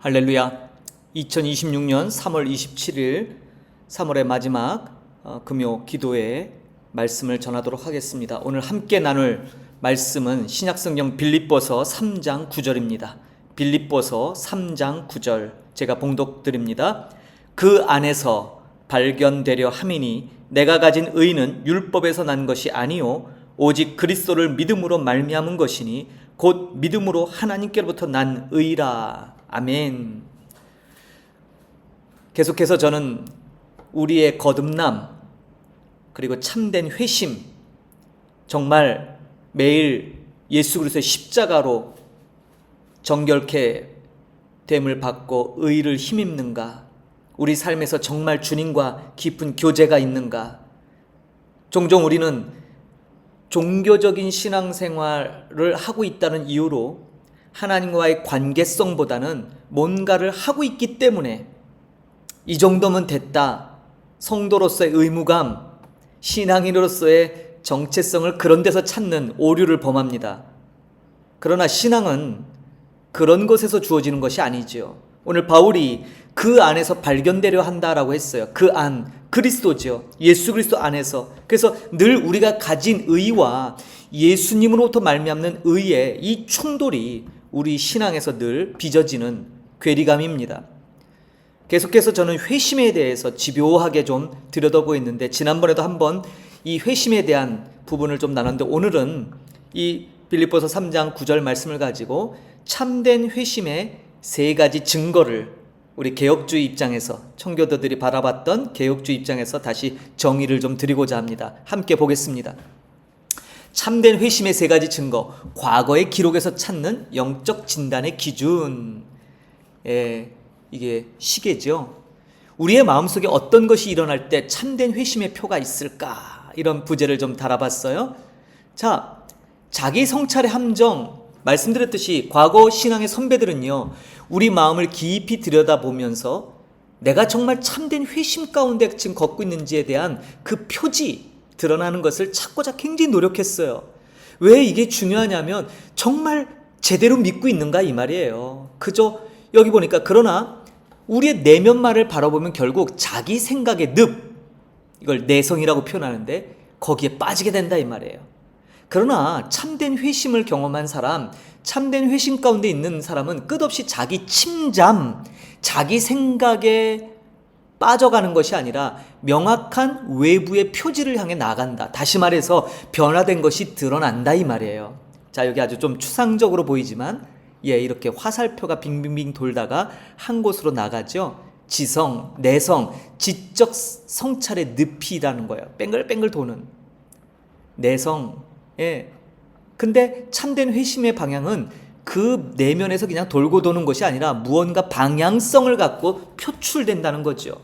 할렐루야. 2026년 3월 27일 3월의 마지막 금요 기도회 말씀을 전하도록 하겠습니다. 오늘 함께 나눌 말씀은 신약성경 빌립보서 3장 9절입니다. 빌립보서 3장 9절 제가 봉독드립니다. 그 안에서 발견되려 함이니 내가 가진 의는 율법에서 난 것이 아니요 오직 그리스도를 믿음으로 말미암은 것이니 곧 믿음으로 하나님께로부터 난 의라. 아멘. 계속해서 저는 우리의 거듭남 그리고 참된 회심, 정말 매일 예수 그리스도의 십자가로 정결케 됨을 받고 의를 힘입는가, 우리 삶에서 정말 주님과 깊은 교제가 있는가. 종종 우리는 종교적인 신앙생활을 하고 있다는 이유로 하나님과의 관계성보다는 뭔가를 하고 있기 때문에 이 정도면 됐다, 성도로서의 의무감, 신앙인으로서의 정체성을 그런 데서 찾는 오류를 범합니다. 그러나 신앙은 그런 것에서 주어지는 것이 아니지요. 오늘 바울이 그 안에서 발견되려 한다라고 했어요. 그 안, 그리스도죠. 예수 그리스도 안에서. 그래서 늘 우리가 가진 의와 예수님으로부터 말미암는 의의 이 충돌이 우리 신앙에서 늘 빚어지는 괴리감입니다. 계속해서 저는 회심에 대해서 집요하게 좀 들여다보고 있는데, 지난번에도 한번 이 회심에 대한 부분을 좀 나눴는데, 오늘은 이 빌립보서 3장 9절 말씀을 가지고 참된 회심의 세 가지 증거를 우리 개혁주의 입장에서, 청교도들이 바라봤던 개혁주의 입장에서 다시 정의를 좀 드리고자 합니다. 함께 보겠습니다. 참된 회심의 세 가지 증거, 과거의 기록에서 찾는 영적 진단의 기준. 이게 시계죠. 우리의 마음속에 어떤 것이 일어날 때 참된 회심의 표가 있을까? 이런 부제를 좀 달아봤어요. 자, 자기 성찰의 함정, 말씀드렸듯이 과거 신앙의 선배들은요, 우리 마음을 깊이 들여다보면서 내가 정말 참된 회심 가운데 지금 걷고 있는지에 대한 그 표지, 드러나는 것을 찾고자 굉장히 노력했어요. 왜 이게 중요하냐면 정말 제대로 믿고 있는가 이 말이에요. 그저 여기 보니까, 그러나 우리의 내면만을 바라보면 결국 자기 생각의 늪, 이걸 내성이라고 표현하는데 거기에 빠지게 된다 이 말이에요. 그러나 참된 회심을 경험한 사람, 참된 회심 가운데 있는 사람은 끝없이 자기 침잠, 자기 생각에 빠져가는 것이 아니라 명확한 외부의 표지를 향해 나간다. 다시 말해서 변화된 것이 드러난다 이 말이에요. 자, 여기 아주 좀 추상적으로 보이지만 이렇게 화살표가 빙빙빙 돌다가 한 곳으로 나가죠. 지성, 내성, 지적 성찰의 늪이라는 거예요. 뺑글뺑글 도는 내성. 근데 참된 회심의 방향은 그 내면에서 그냥 돌고 도는 것이 아니라 무언가 방향성을 갖고 표출된다는 거죠.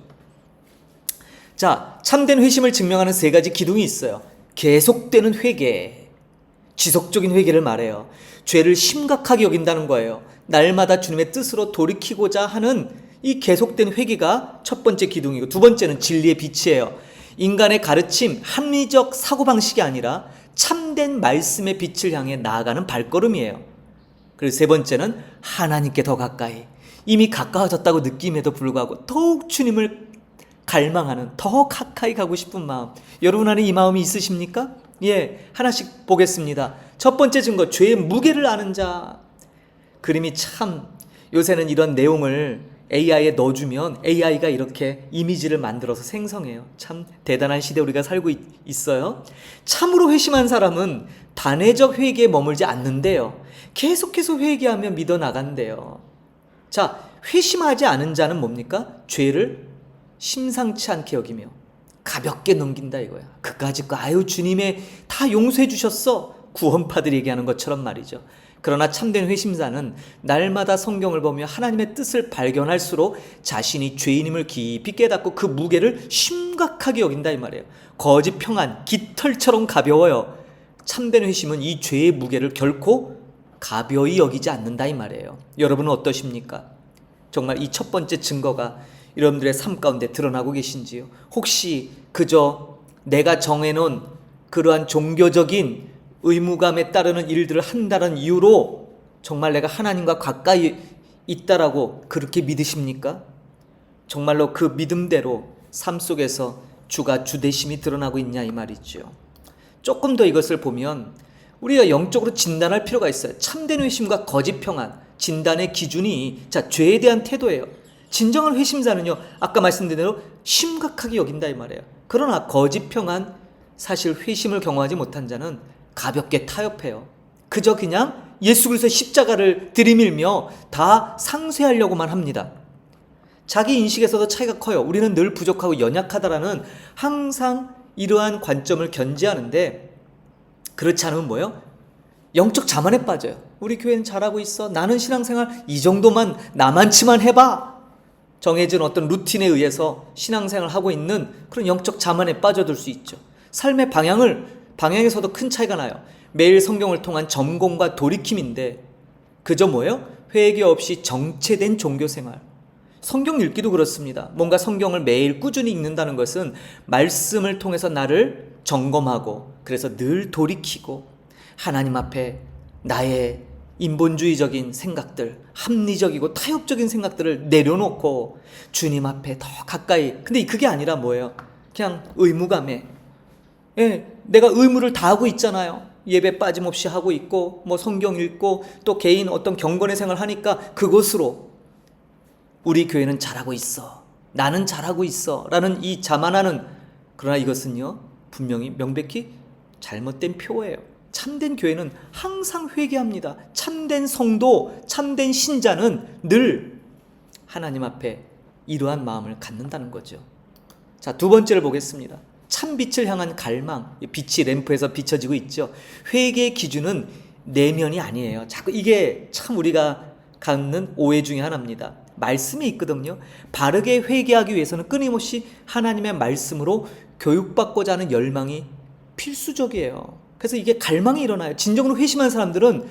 자, 참된 회심을 증명하는 세 가지 기둥이 있어요. 계속되는 회개, 지속적인 회개를 말해요. 죄를 심각하게 여긴다는 거예요. 날마다 주님의 뜻으로 돌이키고자 하는 이 계속된 회개가 첫 번째 기둥이고, 두 번째는 진리의 빛이에요. 인간의 가르침, 합리적 사고방식이 아니라 참된 말씀의 빛을 향해 나아가는 발걸음이에요. 그리고 세 번째는 하나님께 더 가까이, 이미 가까워졌다고 느낌에도 불구하고 더욱 주님을 갈망하는, 더 가까이 가고 싶은 마음. 여러분 안에 이 마음이 있으십니까? 하나씩 보겠습니다. 첫 번째 증거, 죄의 무게를 아는 자. 그림이 참, 요새는 이런 내용을 AI에 넣어주면 AI가 이렇게 이미지를 만들어서 생성해요. 참 대단한 시대에 우리가 살고 있어요. 참으로 회심한 사람은 단회적 회개에 머물지 않는데요, 계속해서 회개하며 믿어 나간대요. 자, 회심하지 않은 자는 뭡니까? 죄를 심상치 않게 여기며 가볍게 넘긴다 이거야. 그까짓 거 아유 주님의 다 용서해 주셨어, 구원파들이 얘기하는 것처럼 말이죠. 그러나 참된 회심자는 날마다 성경을 보며 하나님의 뜻을 발견할수록 자신이 죄인임을 깊이 깨닫고 그 무게를 심각하게 여긴다 이 말이에요. 거짓 평안, 깃털처럼 가벼워요. 참된 회심은 이 죄의 무게를 결코 가벼이 여기지 않는다 이 말이에요. 여러분은 어떠십니까? 정말 이 첫 번째 증거가 여러분들의 삶 가운데 드러나고 계신지요? 혹시 그저 내가 정해놓은 그러한 종교적인 의무감에 따르는 일들을 한다는 이유로 정말 내가 하나님과 가까이 있다라고 그렇게 믿으십니까? 정말로 그 믿음대로 삶 속에서 주가 주되심이 드러나고 있냐 이 말이죠. 조금 더 이것을 보면 우리가 영적으로 진단할 필요가 있어요. 참된 회심과 거짓 평안, 진단의 기준이 죄에 대한 태도예요. 진정한 회심자는요, 아까 말씀드린 대로 심각하게 여긴다 이 말이에요. 그러나 거짓 평안, 사실 회심을 경험하지 못한 자는 가볍게 타협해요. 그저 그냥 예수 그리스도의 십자가를 들이밀며 다 상쇄하려고만 합니다. 자기 인식에서도 차이가 커요. 우리는 늘 부족하고 연약하다라는 항상 이러한 관점을 견지하는데, 그렇지 않으면 뭐예요? 영적 자만에 빠져요. 우리 교회는 잘하고 있어. 나는 신앙생활 이 정도만 나만치만 해봐. 정해진 어떤 루틴에 의해서 신앙생활을 하고 있는 그런 영적 자만에 빠져들 수 있죠. 삶의 방향에서도 큰 차이가 나요. 매일 성경을 통한 점검과 돌이킴인데 그저 뭐예요? 회개 없이 정체된 종교생활. 성경 읽기도 그렇습니다. 뭔가 성경을 매일 꾸준히 읽는다는 것은 말씀을 통해서 나를 점검하고, 그래서 늘 돌이키고 하나님 앞에 나의 인본주의적인 생각들, 합리적이고 타협적인 생각들을 내려놓고 주님 앞에 더 가까이. 근데 그게 아니라 뭐예요? 그냥 의무감에, 내가 의무를 다하고 있잖아요. 예배 빠짐없이 하고 있고, 뭐 성경 읽고, 또 개인 어떤 경건의 생활을 하니까 그것으로 우리 교회는 잘하고 있어, 나는 잘하고 있어 라는 이 자만하는, 그러나 이것은요 분명히 명백히 잘못된 표예요. 참된 교회는 항상 회개합니다. 참된 성도, 참된 신자는 늘 하나님 앞에 이러한 마음을 갖는다는 거죠. 자, 두 번째를 보겠습니다. 참 빛을 향한 갈망. 빛이 램프에서 비춰지고 있죠. 회개의 기준은 내면이 아니에요. 자꾸 이게 참 우리가 갖는 오해 중에 하나입니다. 말씀이 있거든요. 바르게 회개하기 위해서는 끊임없이 하나님의 말씀으로 교육받고자 하는 열망이 필수적이에요. 그래서 이게 갈망이 일어나요. 진정으로 회심한 사람들은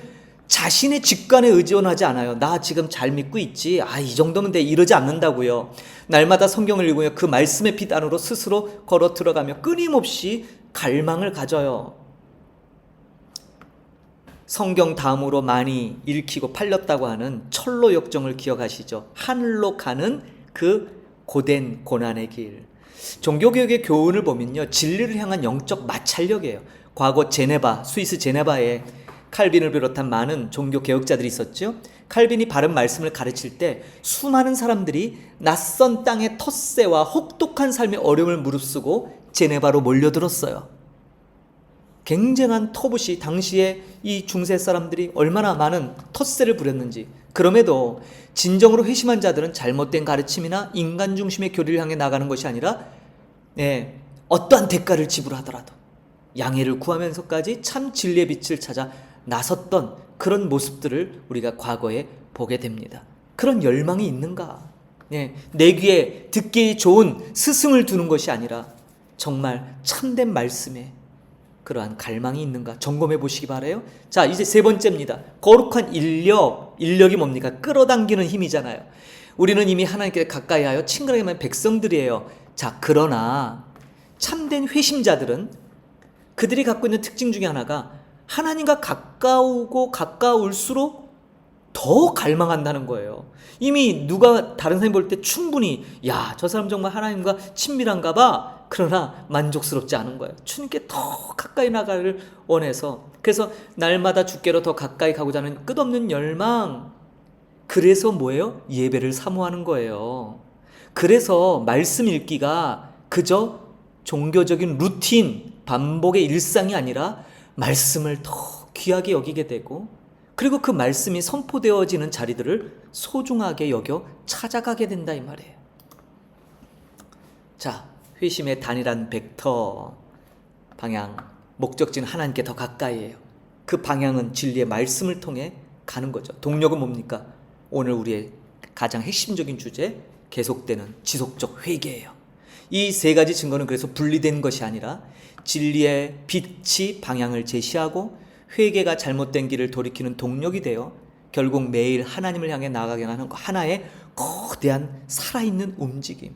자신의 직관에 의존하지 않아요. 나 지금 잘 믿고 있지, 이 정도면 돼, 이러지 않는다고요. 날마다 성경을 읽으며 그 말씀의 빛 안으로 스스로 걸어 들어가며 끊임없이 갈망을 가져요. 성경 다음으로 많이 읽히고 팔렸다고 하는 철로 역정을 기억하시죠? 하늘로 가는 그 고된 고난의 길. 종교개혁의 교훈을 보면요, 진리를 향한 영적 마찰력이에요. 과거 스위스 제네바에 칼빈을 비롯한 많은 종교개혁자들이 있었죠. 칼빈이 바른 말씀을 가르칠 때 수많은 사람들이 낯선 땅의 텃세와 혹독한 삶의 어려움을 무릅쓰고 제네바로 몰려들었어요. 굉장한 터붓이, 당시에 이 중세 사람들이 얼마나 많은 텃세를 부렸는지. 그럼에도 진정으로 회심한 자들은 잘못된 가르침이나 인간 중심의 교리를 향해 나가는 것이 아니라 어떠한 대가를 지불하더라도 양해를 구하면서까지 참 진리의 빛을 찾아 나섰던 그런 모습들을 우리가 과거에 보게 됩니다. 그런 열망이 있는가? 내 귀에 듣기 좋은 스승을 두는 것이 아니라 정말 참된 말씀에 그러한 갈망이 있는가 점검해 보시기 바라요. 자, 이제 세 번째입니다. 거룩한 인력이 뭡니까? 끌어당기는 힘이잖아요. 우리는 이미 하나님께 가까이 하여 친근하게 만 백성들이에요. 자, 그러나 참된 회심자들은 그들이 갖고 있는 특징 중에 하나가 하나님과 가까우고 가까울수록 더 갈망한다는 거예요. 이미 누가 다른 사람이 볼 때 충분히 저 사람 정말 하나님과 친밀한가 봐. 그러나 만족스럽지 않은 거예요. 주님께 더 가까이 나가기를 원해서, 그래서 날마다 주께로 더 가까이 가고자 하는 끝없는 열망. 그래서 뭐예요? 예배를 사모하는 거예요. 그래서 말씀 읽기가 그저 종교적인 루틴, 반복의 일상이 아니라 말씀을 더 귀하게 여기게 되고, 그리고 그 말씀이 선포되어지는 자리들을 소중하게 여겨 찾아가게 된다 이 말이에요. 자, 회심의 단일한 벡터 방향, 목적지는 하나님께 더 가까이에요. 그 방향은 진리의 말씀을 통해 가는 거죠. 동력은 뭡니까? 오늘 우리의 가장 핵심적인 주제, 계속되는 지속적 회개예요. 이 세 가지 증거는 그래서 분리된 것이 아니라 진리의 빛이 방향을 제시하고 회개가 잘못된 길을 돌이키는 동력이 되어 결국 매일 하나님을 향해 나아가게 하는 하나의 거대한 살아있는 움직임.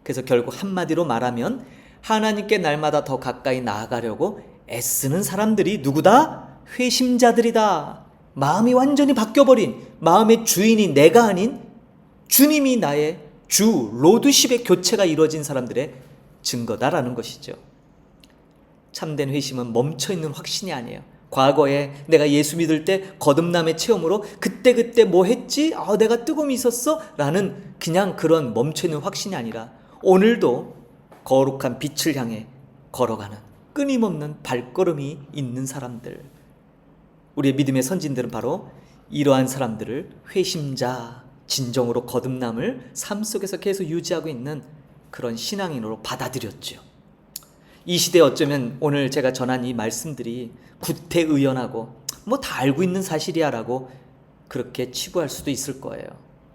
그래서 결국 한마디로 말하면 하나님께 날마다 더 가까이 나아가려고 애쓰는 사람들이 누구다? 회심자들이다. 마음이 완전히 바뀌어버린, 마음의 주인이 내가 아닌 주님이 나의 주, 로드십의 교체가 이루어진 사람들의 증거다라는 것이죠. 참된 회심은 멈춰있는 확신이 아니에요. 과거에 내가 예수 믿을 때 거듭남의 체험으로 그때 뭐 했지? 내가 뜨거움이 있었어? 라는 그냥 그런 멈춰있는 확신이 아니라 오늘도 거룩한 빛을 향해 걸어가는 끊임없는 발걸음이 있는 사람들, 우리의 믿음의 선진들은 바로 이러한 사람들을 회심자, 진정으로 거듭남을 삶 속에서 계속 유지하고 있는 그런 신앙인으로 받아들였죠. 이 시대에 어쩌면 오늘 제가 전한 이 말씀들이 구태의연하고 뭐 다 알고 있는 사실이야 라고 그렇게 치부할 수도 있을 거예요.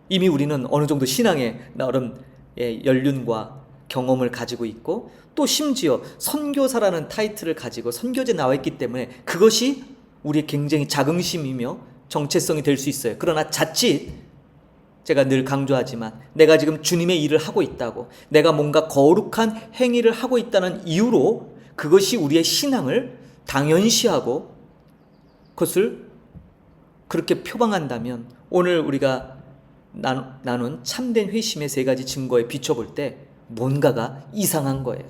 이미 우리는 어느 정도 신앙의 나름 연륜과 경험을 가지고 있고, 또 심지어 선교사라는 타이틀을 가지고 선교제 나와 있기 때문에 그것이 우리의 굉장히 자긍심이며 정체성이 될 수 있어요. 그러나 자칫 제가 늘 강조하지만 내가 지금 주님의 일을 하고 있다고, 내가 뭔가 거룩한 행위를 하고 있다는 이유로 그것이 우리의 신앙을 당연시하고 그것을 그렇게 표방한다면 오늘 우리가 나눈 참된 회심의 3가지 증거에 비춰볼 때 뭔가가 이상한 거예요.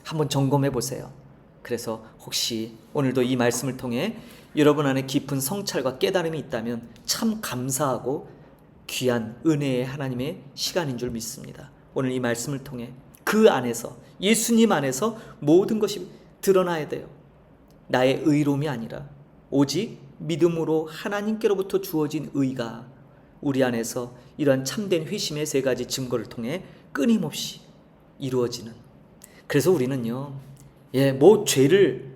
한번 점검해 보세요. 그래서 혹시 오늘도 이 말씀을 통해 여러분 안에 깊은 성찰과 깨달음이 있다면 참 감사하고 귀한 은혜의 하나님의 시간인 줄 믿습니다. 오늘 이 말씀을 통해 그 안에서, 예수님 안에서 모든 것이 드러나야 돼요. 나의 의로움이 아니라 오직 믿음으로 하나님께로부터 주어진 의가 우리 안에서 이러한 참된 회심의 3가지 증거를 통해 끊임없이 이루어지는. 그래서 우리는요, 뭐 죄를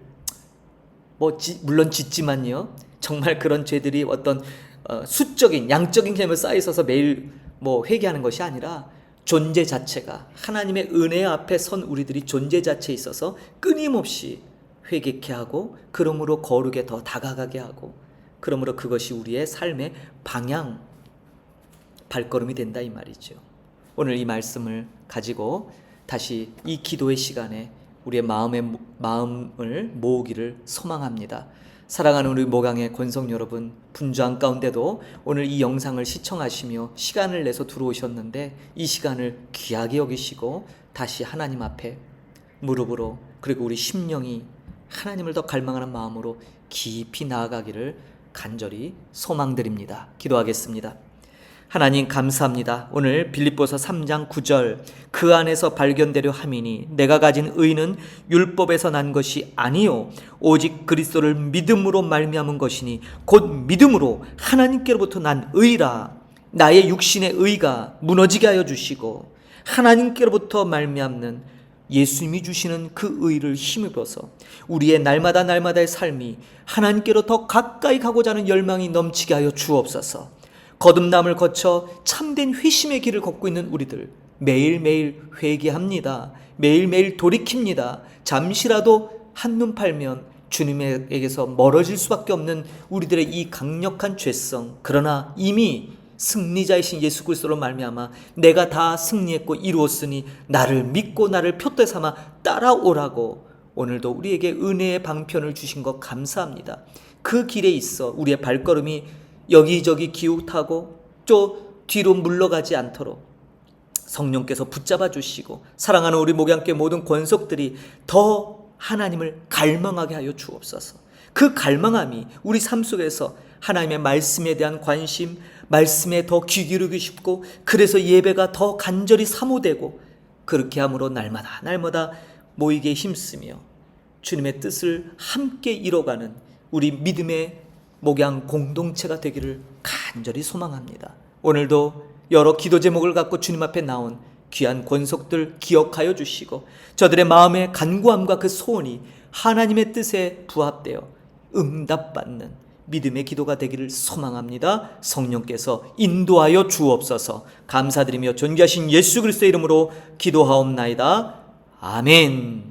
물론 짓지만요, 정말 그런 죄들이 어떤 수적인, 양적인 개념에 쌓여 있어서 매일 회개하는 것이 아니라 존재 자체가 하나님의 은혜 앞에 선 우리들이 존재 자체에 있어서 끊임없이 회개케 하고, 그러므로 거룩에 더 다가가게 하고, 그러므로 그것이 우리의 삶의 방향, 발걸음이 된다 이 말이죠. 오늘 이 말씀을 가지고 다시 이 기도의 시간에 우리의 마음을 모으기를 소망합니다. 사랑하는 우리 목양의 권성 여러분, 분주한 가운데도 오늘 이 영상을 시청하시며 시간을 내서 들어오셨는데 이 시간을 귀하게 여기시고 다시 하나님 앞에 무릎으로, 그리고 우리 심령이 하나님을 더 갈망하는 마음으로 깊이 나아가기를 간절히 소망드립니다. 기도하겠습니다. 하나님 감사합니다. 오늘 빌립보서 3장 9절, 그 안에서 발견되려 함이니 내가 가진 의는 율법에서 난 것이 아니요 오직 그리스도를 믿음으로 말미암은 것이니 곧 믿음으로 하나님께로부터 난 의라. 나의 육신의 의가 무너지게 하여 주시고 하나님께로부터 말미암는 예수님이 주시는 그 의를 힘입어서 우리의 날마다의 삶이 하나님께로 더 가까이 가고자 하는 열망이 넘치게 하여 주옵소서. 거듭남을 거쳐 참된 회심의 길을 걷고 있는 우리들, 매일매일 회개합니다. 매일매일 돌이킵니다. 잠시라도 한눈 팔면 주님에게서 멀어질 수밖에 없는 우리들의 이 강력한 죄성, 그러나 이미 승리자이신 예수 그리스도로 말미암아 내가 다 승리했고 이루었으니 나를 믿고 나를 표대 삼아 따라오라고 오늘도 우리에게 은혜의 방편을 주신 것 감사합니다. 그 길에 있어 우리의 발걸음이 여기저기 기웃하고 또 뒤로 물러가지 않도록 성령께서 붙잡아 주시고, 사랑하는 우리 목양교회 모든 권속들이 더 하나님을 갈망하게 하여 주옵소서. 그 갈망함이 우리 삶 속에서 하나님의 말씀에 대한 관심, 말씀에 더 귀 기울이고 싶고, 그래서 예배가 더 간절히 사모되고, 그렇게 함으로 날마다 모이게 힘쓰며 주님의 뜻을 함께 이뤄가는 우리 믿음의 목양 공동체가 되기를 간절히 소망합니다. 오늘도 여러 기도 제목을 갖고 주님 앞에 나온 귀한 권속들 기억하여 주시고, 저들의 마음의 간구함과 그 소원이 하나님의 뜻에 부합되어 응답받는 믿음의 기도가 되기를 소망합니다. 성령께서 인도하여 주옵소서. 감사드리며 존귀하신 예수 그리스도의 이름으로 기도하옵나이다. 아멘.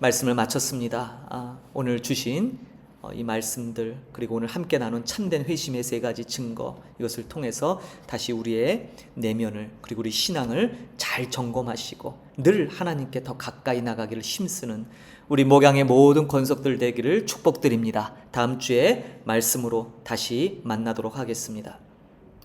말씀을 마쳤습니다. 오늘 주신 이 말씀들 그리고 오늘 함께 나눈 참된 회심의 세 가지 증거 이것을 통해서 다시 우리의 내면을 그리고 우리 신앙을 잘 점검하시고 늘 하나님께 더 가까이 나가기를 힘쓰는 우리 목양의 모든 권속들 되기를 축복드립니다. 다음 주에 말씀으로 다시 만나도록 하겠습니다.